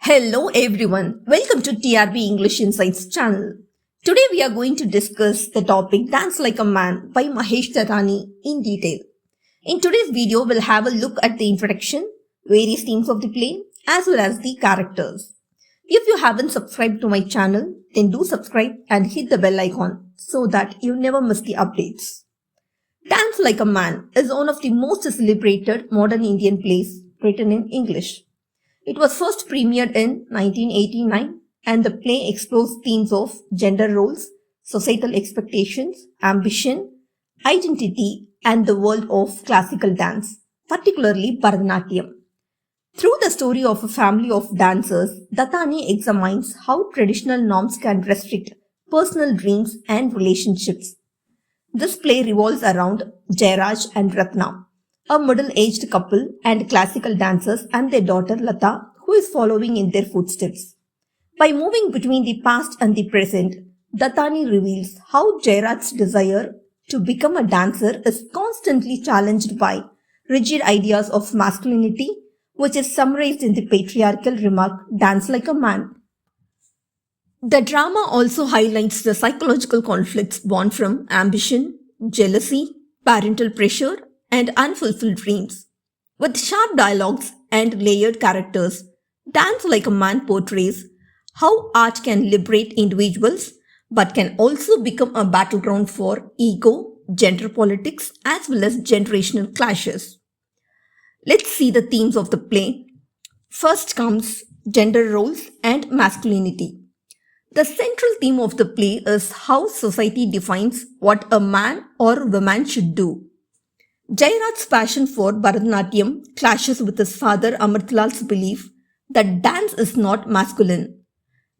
Hello everyone, welcome to TRB English Insights channel. Today we are going to discuss the topic Dance Like a Man by Mahesh Dattani in detail. In today's video, we'll have a look at the introduction, various themes of the play, as well as the characters. If you haven't subscribed to my channel, then do subscribe and hit the bell icon so that you never miss the updates. Dance Like a Man is one of the most celebrated modern Indian plays written in English. It was first premiered in 1989 and the play explores themes of gender roles, societal expectations, ambition, identity, and the world of classical dance, particularly Bharatanatyam. Through the story of a family of dancers, Dattani examines how traditional norms can restrict personal dreams and relationships. This play revolves around Jairaj and Ratna, a middle-aged couple and classical dancers, and their daughter Lata, who is following in their footsteps. By moving between the past and the present, Dattani reveals how Jairaj's desire to become a dancer is constantly challenged by rigid ideas of masculinity, which is summarized in the patriarchal remark, "Dance like a man." The drama also highlights the psychological conflicts born from ambition, jealousy, parental pressure, and unfulfilled dreams. With sharp dialogues and layered characters, Dance Like a Man portrays how art can liberate individuals but can also become a battleground for ego, gender politics, as well as generational clashes. Let's see the themes of the play. First comes gender roles and masculinity. The central theme of the play is how society defines what a man or woman should do. Jairaj's passion for Bharatanatyam clashes with his father Amritlal's belief that dance is not masculine.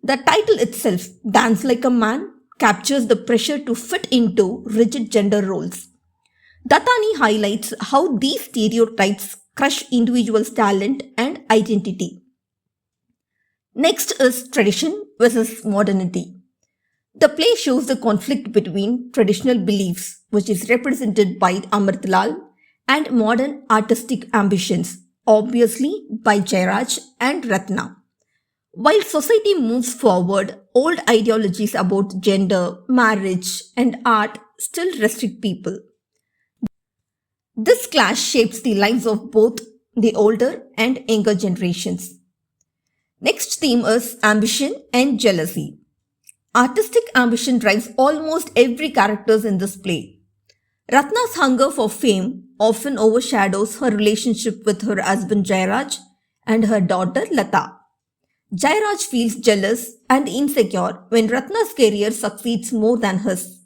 The title itself, Dance Like a Man, captures the pressure to fit into rigid gender roles. Dattani highlights how these stereotypes crush individuals' talent and identity. Next is tradition versus modernity. The play shows the conflict between traditional beliefs, which is represented by Amritlal, and modern artistic ambitions, obviously by Jairaj and Ratna. While society moves forward, old ideologies about gender, marriage, and art still restrict people. This clash shapes the lives of both the older and younger generations. Next theme is ambition and jealousy. Artistic ambition drives almost every character in this play. Ratna's hunger for fame often overshadows her relationship with her husband Jairaj and her daughter Lata. Jairaj feels jealous and insecure when Ratna's career succeeds more than his.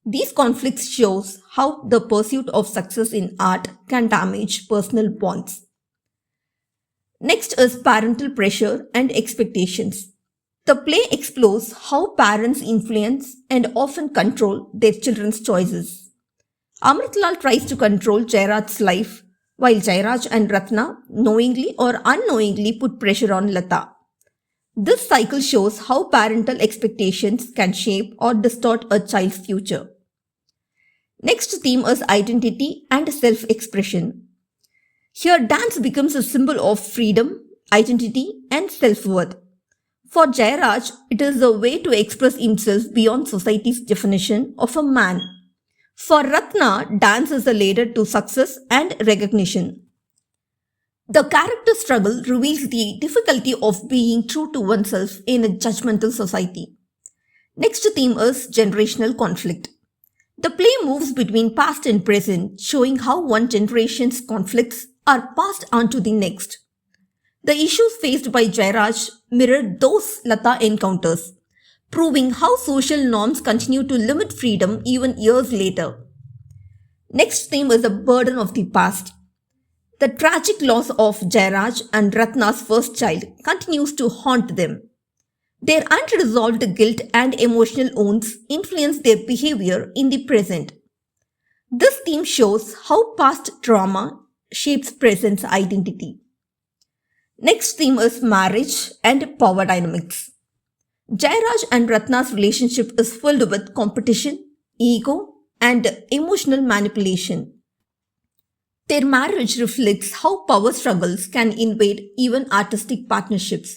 These conflicts shows how the pursuit of success in art can damage personal bonds. Next is parental pressure and expectations. The play explores how parents influence and often control their children's choices. Amritlal tries to control Jairaj's life, while Jairaj and Ratna knowingly or unknowingly put pressure on Lata. This cycle shows how parental expectations can shape or distort a child's future. Next theme is identity and self-expression. Here, dance becomes a symbol of freedom, identity, and self-worth. For Jairaj, it is a way to express himself beyond society's definition of a man. For Ratna, dance is a ladder to success and recognition. The character struggle reveals the difficulty of being true to oneself in a judgmental society. Next theme is generational conflict. The play moves between past and present, showing how one generation's conflicts are passed on to the next. The issues faced by Jairaj mirror those Lata encounters, proving how social norms continue to limit freedom even years later. Next theme is the burden of the past. The tragic loss of Jairaj and Ratna's first child continues to haunt them. Their unresolved guilt and emotional wounds influence their behavior in the present. This theme shows how past trauma shapes present identity. Next theme is marriage and power dynamics. Jairaj and Ratna's relationship is filled with competition, ego, and emotional manipulation. Their marriage reflects how power struggles can invade even artistic partnerships.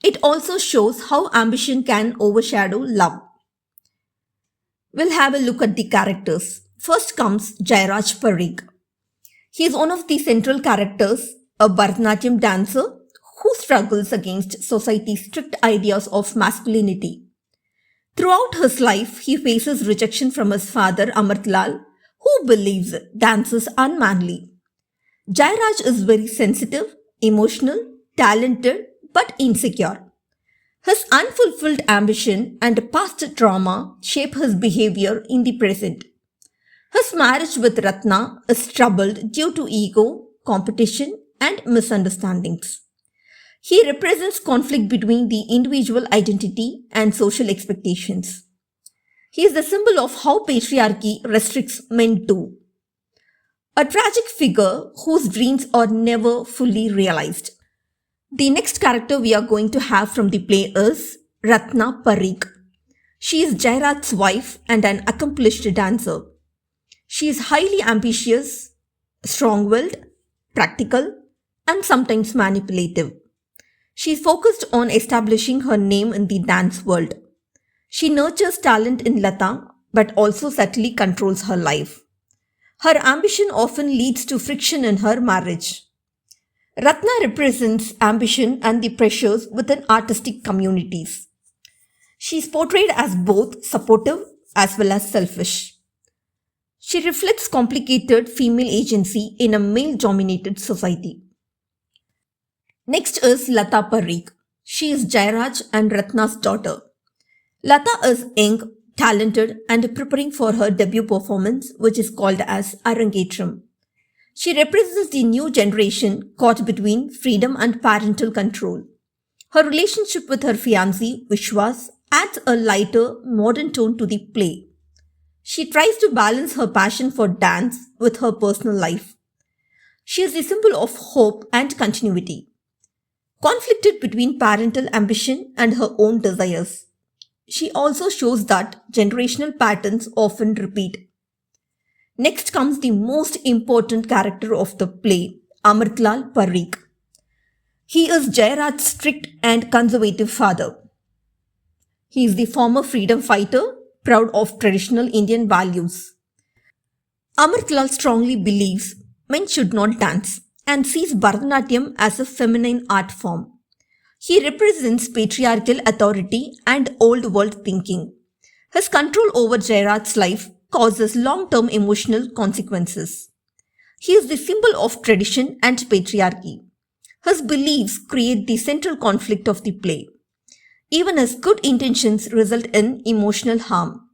It also shows how ambition can overshadow love. We'll have a look at the characters. First comes Jairaj Parikh. He is one of the central characters, a Bharatanatyam dancer who struggles against society's strict ideas of masculinity. Throughout his life, he faces rejection from his father Amritlal, who believes dance is unmanly. Jairaj is very sensitive, emotional, talented, but insecure. His unfulfilled ambition and past trauma shape his behavior in the present. His marriage with Ratna is troubled due to ego, competition, and misunderstandings. He represents conflict between the individual identity and social expectations. He is the symbol of how patriarchy restricts men too. A tragic figure whose dreams are never fully realized. The next character we are going to have from the play is Ratna Parikh. She is Jairaj's wife and an accomplished dancer. She is highly ambitious, strong-willed, practical, and sometimes manipulative. She is focused on establishing her name in the dance world. She nurtures talent in Lata but also subtly controls her life. Her ambition often leads to friction in her marriage. Ratna represents ambition and the pressures within artistic communities. She is portrayed as both supportive as well as selfish. She reflects complicated female agency in a male-dominated society. Next is Lata Parikh. She is Jairaj and Ratna's daughter. Lata is young, talented and preparing for her debut performance, which is called as Arangetram. She represents the new generation caught between freedom and parental control. Her relationship with her fiancé, Vishwas, adds a lighter, modern tone to the play. She tries to balance her passion for dance with her personal life. She is the symbol of hope and continuity. Conflicted between parental ambition and her own desires. She also shows that generational patterns often repeat. Next comes the most important character of the play, Amritlal Parikh. He is Jairaj's strict and conservative father. He is the former freedom fighter, proud of traditional Indian values. Amritlal strongly believes men should not dance and sees Bharatanatyam as a feminine art form. He represents patriarchal authority and old world thinking. His control over Jairaj's life causes long-term emotional consequences. He is the symbol of tradition and patriarchy. His beliefs create the central conflict of the play. Even his good intentions result in emotional harm.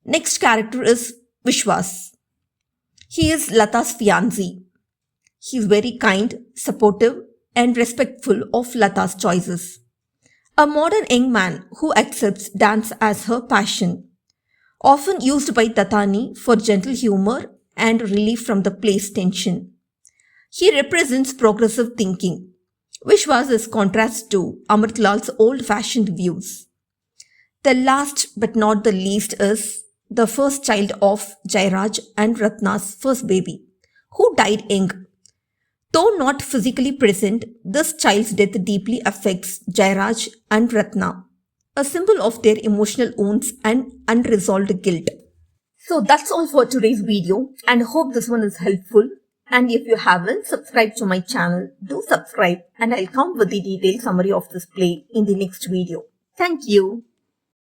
Next character is Vishwas. He is Lata's fiancé. He is very kind, supportive, and respectful of Lata's choices. A modern young man who accepts dance as her passion, often used by Tatani for gentle humor and relief from the play's tension. He represents progressive thinking, which was his contrast to Amritlal's old-fashioned views. The last but not the least is the first child of Jairaj and Ratna's first baby, who died young. Though not physically present, this child's death deeply affects Jairaj and Ratna, a symbol of their emotional wounds and unresolved guilt. So that's all for today's video and hope this one is helpful. And if you haven't subscribed to my channel, do subscribe and I'll come with the detailed summary of this play in the next video. Thank you.